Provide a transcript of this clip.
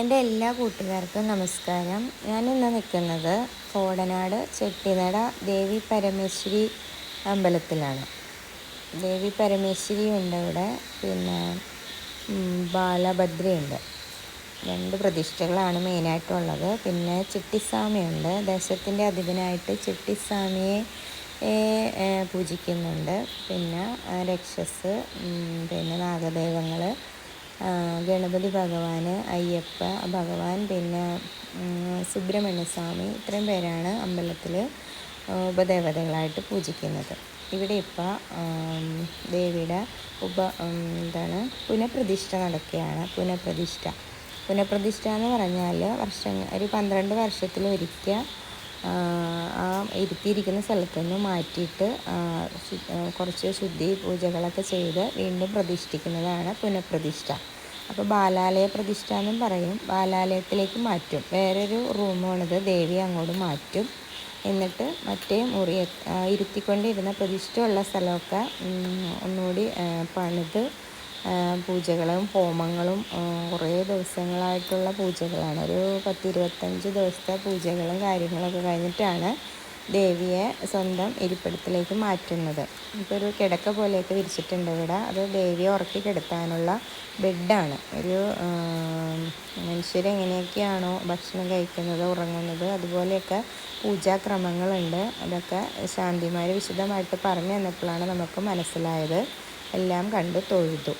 എൻ്റെ എല്ലാ കൂട്ടുകാർക്കും നമസ്കാരം. ഞാനിന്ന് നിൽക്കുന്നത് കോടനാട് ചെട്ടിനട ദേവി പരമേശ്വരി അമ്പലത്തിലാണ്. ദേവി പരമേശ്വരി ഉണ്ട് ഇവിടെ, പിന്നെ ബാലഭദ്രയുണ്ട്. 2 പ്രതിഷ്ഠകളാണ് മെയിനായിട്ടുള്ളത്. പിന്നെ ചിട്ടിസ്വാമിയുണ്ട്. ദേശത്തിൻ്റെ അധിപനായിട്ട് ചിട്ടിസ്വാമിയെ പൂജിക്കുന്നുണ്ട്. പിന്നെ രക്ഷസ്, പിന്നെ നാഗദൈവങ്ങൾ, ഗണപതി ഭഗവാൻ, അയ്യപ്പ ഭഗവാൻ, പിന്നെ സുബ്രഹ്മണ്യ സ്വാമി, ഇത്രയും പേരാണ് അമ്പലത്തിൽ ഉപദേവതകളായിട്ട് പൂജിക്കുന്നത്. ഇവിടെ ഇപ്പോൾ ദേവിയുടെ പുനഃപ്രതിഷ്ഠ നടക്കുകയാണ്. പുനഃപ്രതിഷ്ഠ എന്ന് പറഞ്ഞാൽ ഒരു 12 വർഷത്തിലൊരിക്കൽ ആ ഇരുത്തിയിരിക്കുന്ന സ്ഥലത്തു നിന്ന് മാറ്റിയിട്ട് കുറച്ച് ശുദ്ധി പൂജകളൊക്കെ ചെയ്ത് വീണ്ടും പ്രതിഷ്ഠിക്കുന്നതാണ് പുനഃപ്രതിഷ്ഠ. അപ്പോൾ ബാലാലയ പ്രതിഷ്ഠ എന്നും പറയും. ബാലാലയത്തിലേക്ക് മാറ്റും. വേറൊരു റൂമാണിത്. ദേവി അങ്ങോട്ട് മാറ്റും. എന്നിട്ട് മറ്റേ മുറി ഇരുത്തിക്കൊണ്ടിരുന്ന പ്രതിഷ്ഠയുള്ള സ്ഥലമൊക്കെ ഒന്നുകൂടി പണിത് പൂജകളും ഹോമങ്ങളും കുറേ ദിവസങ്ങളായിട്ടുള്ള പൂജകളാണ്. ഒരു 10-25 ദിവസത്തെ പൂജകളും കാര്യങ്ങളൊക്കെ കഴിഞ്ഞിട്ടാണ് ദേവിയെ സ്വന്തം ഇരിപ്പിടത്തിലേക്ക് മാറ്റുന്നത്. ഇപ്പോൾ ഒരു കിടക്ക പോലെയൊക്കെ വിരിച്ചിട്ടുണ്ട് ഇവിടെ. അത് ദേവിയെ ഉറക്കി കിടത്താനുള്ള ബെഡാണ്. ഒരു മനുഷ്യരെങ്ങനെയൊക്കെയാണോ ഭക്ഷണം കഴിക്കുന്നത്, ഉറങ്ങുന്നത്, അതുപോലെയൊക്കെ പൂജാക്രമങ്ങളുണ്ട്. അതൊക്കെ ശാന്തിമാർ വിശദമായിട്ട് പറഞ്ഞു തന്നപ്പോഴാണ് നമുക്ക് മനസ്സിലായത്. എല്ലാം കണ്ട് തൊഴുതു.